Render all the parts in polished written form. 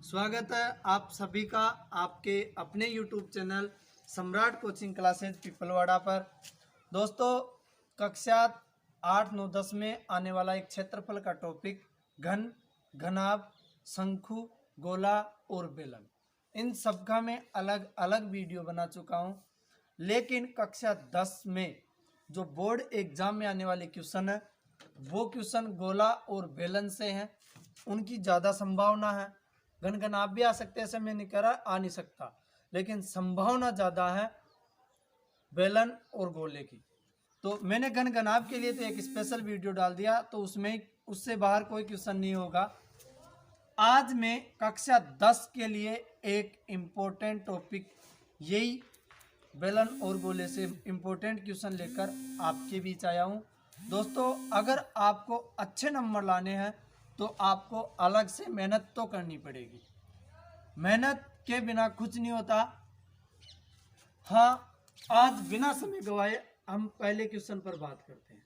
स्वागत है आप सभी का आपके अपने YouTube चैनल सम्राट कोचिंग क्लासेज पिपलवाड़ा पर। दोस्तों, कक्षा 8, 9, 10 में आने वाला एक क्षेत्रफल का टॉपिक घन, घनाभ, शंकु, गोला और बेलन, इन सब का मैं अलग अलग वीडियो बना चुका हूं। लेकिन कक्षा 10 में जो बोर्ड एग्जाम में आने वाले क्वेश्चन है वो क्वेश्चन गोला और बेलन से हैं। उनकी ज़्यादा संभावना है। घन घनाभ भी आ सकते हैं, ऐसे मैं नहीं कह रहा आ नहीं सकता, लेकिन संभावना ज़्यादा है बेलन और गोले की। तो मैंने घन घनाभ के लिए तो एक स्पेशल वीडियो डाल दिया, तो उसमें उससे बाहर कोई क्वेश्चन नहीं होगा। आज मैं कक्षा 10 के लिए एक इम्पोर्टेंट टॉपिक, यही बेलन और गोले से इम्पोर्टेंट क्वेश्चन लेकर आपके बीच आया हूँ। दोस्तों, अगर आपको अच्छे नंबर लाने हैं तो आपको अलग से मेहनत तो करनी पड़ेगी। मेहनत के बिना कुछ नहीं होता। हाँ, आज बिना समय गवाए हम पहले क्वेश्चन पर बात करते हैं।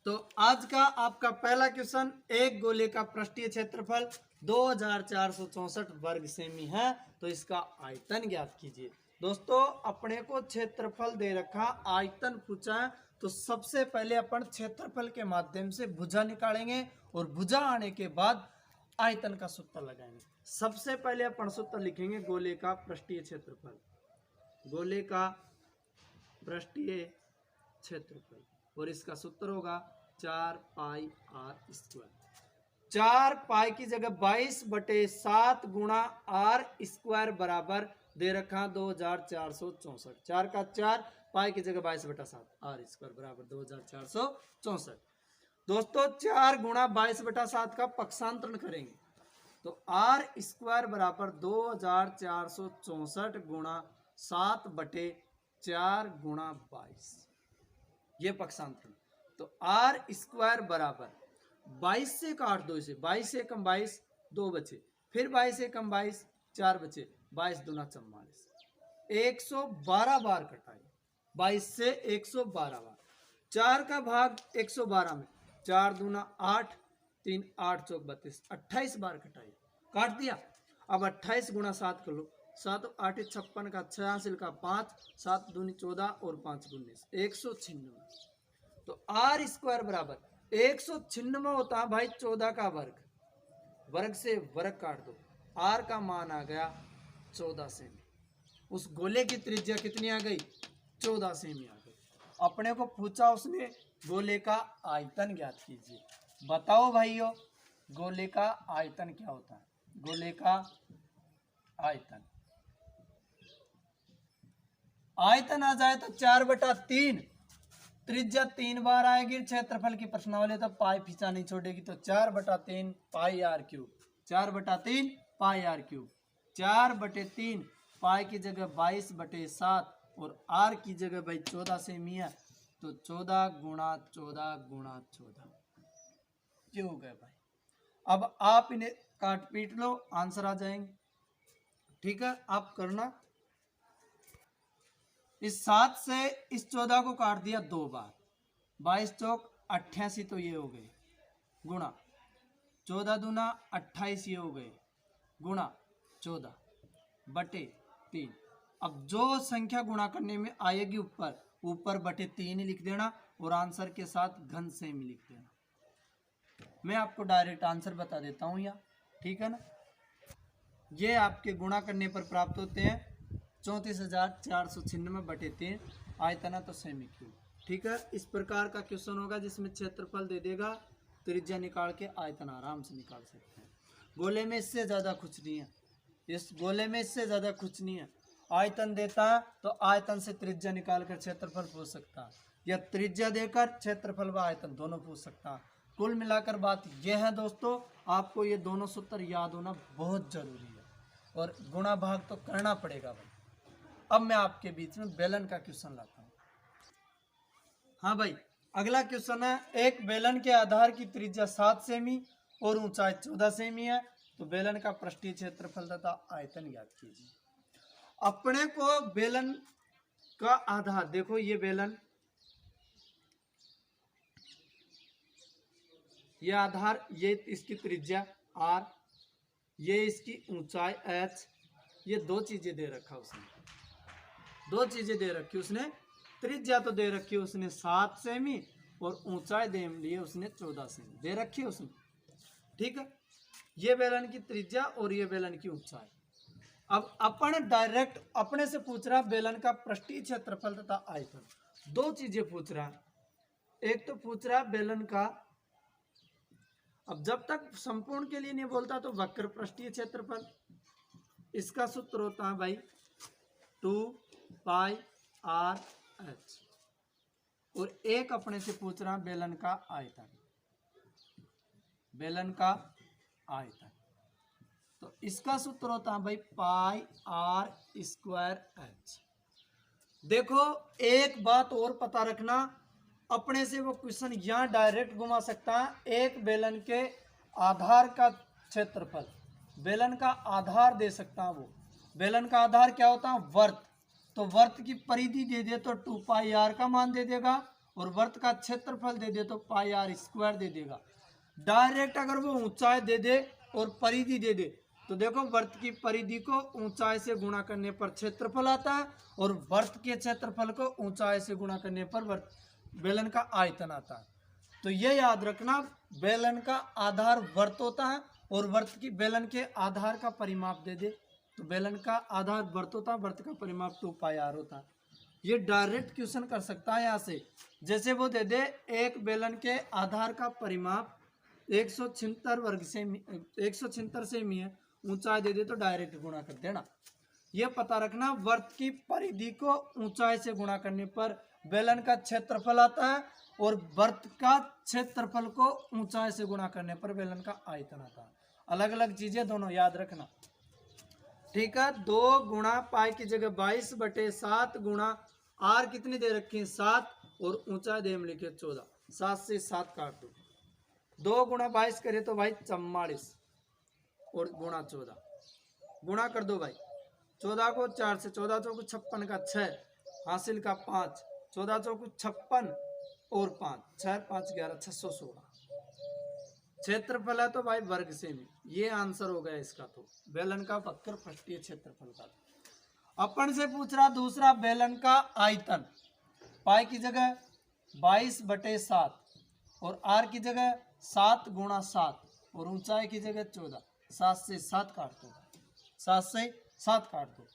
तो आज का आपका पहला क्वेश्चन, एक गोले का पृष्ठीय क्षेत्रफल 2464 वर्ग सेमी है, तो इसका आयतन ज्ञात कीजिए। दोस्तों, अपने को क्षेत्रफल दे रखा, आयतन पूछा है, तो सबसे पहले अपन क्षेत्रफल के माध्यम से भुजा निकालेंगे और भुजा आने के बाद आयतन का सूत्र लगाएंगे। सबसे पहले अपन सूत्र लिखेंगे गोले का पृष्ठीय क्षेत्रफल। गोले का पृष्ठीय क्षेत्रफल, और इसका सूत्र होगा 4 पाई आर स्क्वायर। 4 पाई की जगह 22/7 गुणा आर स्क्वायर बराबर दे रखा 2464। 4 का 4, पाई की जगह 22/7, आर स्क्वायर बराबर 2464। दोस्तों, 4 गुणा 22/7 का पक्षांतरण करेंगे तो आर स्क्वायर बराबर 2464 गुणा 7/4 गुणा 22, ये पक्षांतरण। तो आर स्क्वायर बराबर 22 से काट दो इसे, 22 से कम 22, 2 बचे, फिर 22 से कम 22, 4 बचे, 22 दूना 44, 112 बार कटाई। 22 से 112 बार, 4 का भाग 112 में, 4 दूना 8, 3 8 चौक 32, 28 बार कटाई, काट दिया। अब 28 गुणा 7 कर लो, 7 8 56 का 86 का 5, 7 दूनी 14 और 5 19, 196। तो आर स्क्वायर बराबर 196 होता है भाई 14 का वर्ग, वर्ग से वर्ग काट दो, आर का मान आ गया 14 सेमी। उस गोले की त्रिज्या कितनी आ गई? 14 सेमी आ गई। अपने को पूछा उसने गोले का आयतन ज्ञात कीजिए। बताओ भाइयों, गोले का आयतन क्या होता है? गोले का आयतन, आयतन आ जाए तो 4/3, त्रिज्या 3 बार आएगी। क्षेत्रफल की प्रश्नावली तो पाई पीछा नहीं छोड़ेगी, तो 4/3 pi r cube, 4/3 pi r cube, 4/3 pi की जगह 22/7 और आर की जगह भाई 14 सेमी है, तो 14 गुणा 14 गुणा 14, ये हो गया भाई। अब आप इन्हें काट पीट लो, आंसर आ जाएंगे। ठीक है, आप करना। इस 7 से इस 14 को काट दिया 2 बार, 22 चौक 88, तो ये हो गए, गुणा 14 दूना 28, ये हो गए, गुणा 14/3। अब जो संख्या गुणा करने में आएगी ऊपर, ऊपर /3 ही लिख देना और आंसर के साथ घन सेमी लिख देना। मैं आपको डायरेक्ट आंसर बता देता हूं यहाँ, ठीक है ना। ये आपके गुणा करने पर प्राप्त होते हैं 34,496/3, आयतन तो सेमी क्यूब। ठीक है, इस प्रकार का क्वेश्चन होगा जिसमें क्षेत्रफल दे देगा, त्रिज्या निकाल के आयतन आराम से निकाल सकते हैं। गोले में इससे ज़्यादा कुछ नहीं है, इस गोले में इससे ज़्यादा कुछ नहीं है। आयतन देता है तो आयतन से त्रिज्या निकाल कर क्षेत्रफल पूछ सकता है, या त्रिज्या देकर क्षेत्रफल व आयतन दोनों पूछ सकता है। कुल मिलाकर बात यह है दोस्तों, आपको ये दोनों सूत्र याद होना बहुत जरूरी है, और गुणा भाग तो करना पड़ेगा भाई। अब मैं आपके बीच में बेलन का क्वेश्चन लाता हूँ। हाँ भाई, अगला क्वेश्चन है, एक बेलन के आधार की त्रिज्या 7 सेमी और ऊंचाई 14 सेमी है, तो बेलन का पृष्ठीय क्षेत्रफल तथा आयतन ज्ञात कीजिए। अपने को बेलन का आधार देखो, ये बेलन, ये आधार, ये इसकी त्रिज्या r, ये इसकी ऊंचाई h, ये दो चीजें दे रखा उसने, दो चीजें दे रखी उसने। त्रिज्या तो दे रखी उसने 7 सेमी और ऊंचाई दे ली उसने 14 सेमी दे रखी उसने। ठीक है, ये बेलन की त्रिज्या और ये बेलन की ऊंचाई। अब अपन डायरेक्ट अपने से पूछ रहा बेलन का पृष्ठीय क्षेत्रफल तथा आयतन, दो चीजें पूछ रहा है। एक तो पूछ रहा बेलन का, अब जब तक संपूर्ण के लिए नहीं बोलता तो वक्र पृष्ठीय क्षेत्रफल, इसका सूत्र होता है भाई 2 पाई r h। और एक अपने से पूछ रहा बेलन का आयतन, बेलन का आयतन, तो इसका सूत्र होता है भाई पाई r स्क्वायर h। देखो एक बात और पता रखना, अपने से वो क्वेश्चन यहां डायरेक्ट घुमा सकता है। एक बेलन के आधार का क्षेत्रफल, बेलन का आधार दे सकता है वो। बेलन का आधार क्या होता है? वर्त। तो वर्त की परिधि दे दे तो 2 पाई r का मान दे देगा, और वर्त का क्षेत्रफल दे दे तो पाई r स्क्वायर दे देगा। डायरेक्ट अगर वो ऊंचाई दे दे और परिधि दे दे तो देखो वर्त की परिधि को ऊंचाई से गुणा करने पर क्षेत्रफल आता है, और वर्त के क्षेत्रफल को ऊंचाई से गुणा करने पर वर्त बेलन का आयतन आता है। तो ये याद रखना, बेलन का आधार वर्त होता है, और वर्त की बेलन के आधार का परिमाप दे दे तो बेलन का आधार वर्त होता है, वर्त का परिमाप 2 पाई r होता है। ये डायरेक्ट क्वेश्चन कर सकता है यहाँ से। जैसे वो दे दे एक बेलन के आधार का परिमाप 176 वर्ग सेमी, 176 सेमी है, ऊंचाई दे दे तो डायरेक्ट गुणा कर देना। ये पता रखना, वर्त की परिधि को ऊंचाई से गुणा करने पर बेलन का क्षेत्रफल आता है, और वर्त का क्षेत्रफल को ऊंचाई से गुणा करने पर बेलन का आयतन आता है। अलग अलग चीजें दोनों याद रखना। ठीक है, 2 गुणा पाई की जगह 22/7 गुणा r कितनी दे रखी है 7, और ऊंचाई दे लिखे 14। 7 से 7 काट दो, 2 गुणा 22 करे तो भाई 44, और गुणा 14 गुणा कर दो भाई। 14 को 4 से, 14 चौको 56 का 6, हासिल का 5, 14 चौको 56 और 5, 6 5 11 616। क्षेत्रफल है तो भाई वर्ग सेमी, ये आंसर हो गया इसका। तो बेलन का वक्र पृष्ठीय क्षेत्रफल का। अपन से पूछ रहा दूसरा बेलन का आयतन, पाई की जगह 22/7 और r की जगह 7 गुणा 7 और ऊंचाई की जगह 14। 7 से 7 काट दो, 7 से 7 काट दो।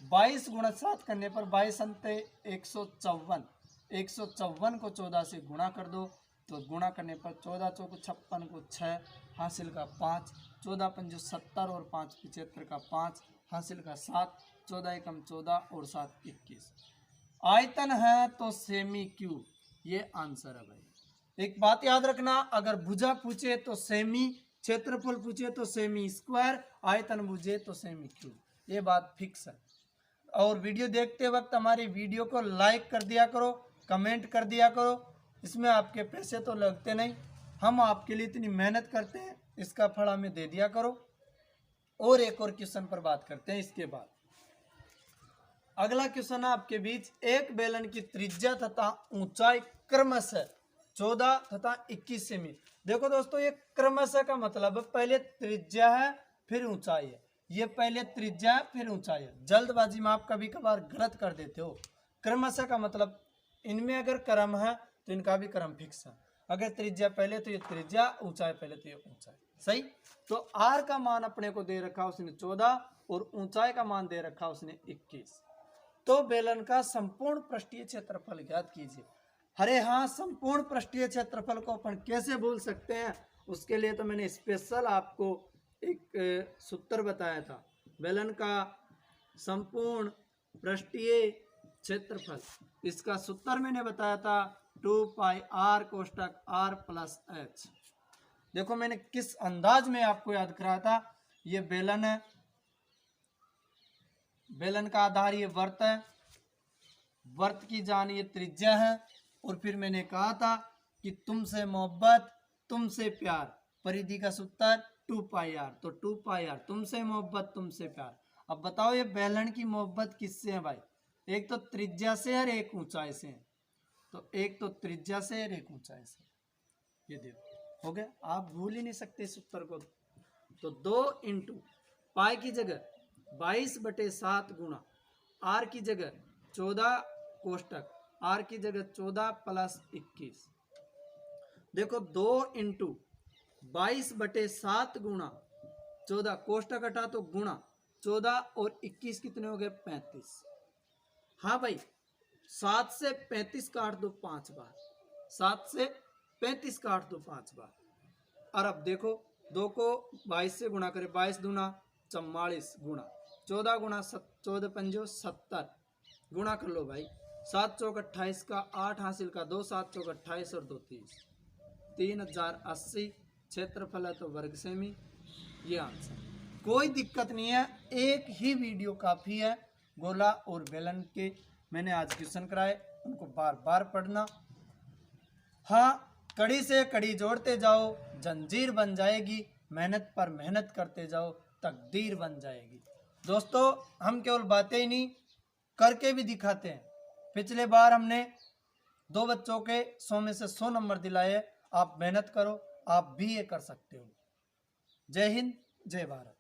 22 गुणा 7 करने पर 22 अंते 154, 154 को 14 से गुणा कर दो, तो गुणा करने पर 14 चौको 56 को 6, हासिल का 5, 14 पंजो 70 और 5 75 का 5, हासिल का 7, 14 एकम 14 और 7 21। आयतन है तो सेमी क्यूब, ये आंसर है भाई। एक बात याद रखना, अगर भुजा पूछे तो सेमी, क्षेत्रफल पूछे तो सेमी स्क्वायर, आयतन पूछे तो सेमी क्यूब, ये बात फिक्स है। और वीडियो देखते वक्त हमारी वीडियो को लाइक कर दिया करो, कमेंट कर दिया करो, इसमें आपके पैसे तो लगते नहीं, हम आपके लिए इतनी मेहनत करते हैं, इसका फल हमें दे दिया करो। और एक और क्वेश्चन पर बात करते हैं इसके बाद। अगला क्वेश्चन है आपके बीच, एक बेलन की त्रिज्या तथा ऊंचाई क्रमशः 14 तथा 21 सेमी। देखो दोस्तों, ये क्रमशः का मतलब है पहले त्रिज्या है फिर ऊंचाई है, ये पहले त्रिज्या है फिर ऊंचाई है। जल्दबाजी में आप कभी कभार गलत कर देते हो। क्रमशः का मतलब इनमें अगर क्रम है तो इनका भी क्रम फिक्स है। अगर त्रिज्या पहले तो ये त्रिज्या, ऊंचाई पहले तो ये ऊंचाई। सही। तो r का मान अपने को दे रखा उसने 14 और ऊंचाई का मान दे रखा उसने 21। तो बेलन का संपूर्ण पृष्ठीय क्षेत्रफल ज्ञात कीजिए। अरे हाँ, संपूर्ण पृष्ठीय क्षेत्रफल को अपन कैसे भूल सकते हैं, उसके लिए तो मैंने स्पेशल आपको एक सूत्र बताया था। बेलन का संपूर्ण पृष्ठीय क्षेत्रफल, इसका सूत्र मैंने बताया था 2 पाई r कोष्टक r प्लस h। देखो मैंने किस अंदाज में आपको याद कराया था। ये बेलन है, बेलन का आधार ये वर्त है, वर्त की जान ये त्रिज्या है, और फिर मैंने कहा था कि तुमसे मोहब्बत तुमसे प्यार, परिधि का सूत्र 2 पाई r। तो 2 पाई r, तुमसे मोहब्बत तुमसे प्यार। अब बताओ ये बेलन की मोहब्बत किससे है भाई? एक तो त्रिज्या से और एक ऊंचाई से है। तो एक तो त्रिज्या से और एक ऊंचाई से। ये देखो हो गया, आप भूल ही नहीं सकते इस उत्तर को। तो 2 इंटू पाई की जगह 22/7 गुणा आर की जगह 14 कोष्टक आर की जगह 14 प्लस 21। देखो 2 इंटू 22/7 गुणा 14 कोष्टक हटा तो गुणा 14 और 21 कितने हो गए 35। हाँ भाई 7 से 35 काट दो 5 बार, 7 से 35 काट दो 5 बार। और अब देखो 2 को 22 से गुणा करें, 22 दूना 44 गुणा 14 गुणा 14 पंजो 70 गुणा कर लो भाई, 7 चौक 28 का 8 हासिल का 2, 7 चौक 28 और 2 30, 3080 क्षेत्रफल है तो वर्ग सेमी। ये आंसर, कोई दिक्कत नहीं है, एक ही वीडियो काफ़ी है। गोला और बेलन के मैंने आज क्वेश्चन कराए, उनको बार बार पढ़ना। हाँ, कड़ी से कड़ी जोड़ते जाओ, जंजीर बन जाएगी, मेहनत पर मेहनत करते जाओ, तकदीर बन जाएगी। दोस्तों हम केवल बातें ही नहीं करके भी दिखाते हैं। पिछले बार हमने 2 बच्चों के 100 में से 100 नंबर दिलाए। आप मेहनत करो, आप भी ये कर सकते हो। जय हिंद, जय भारत।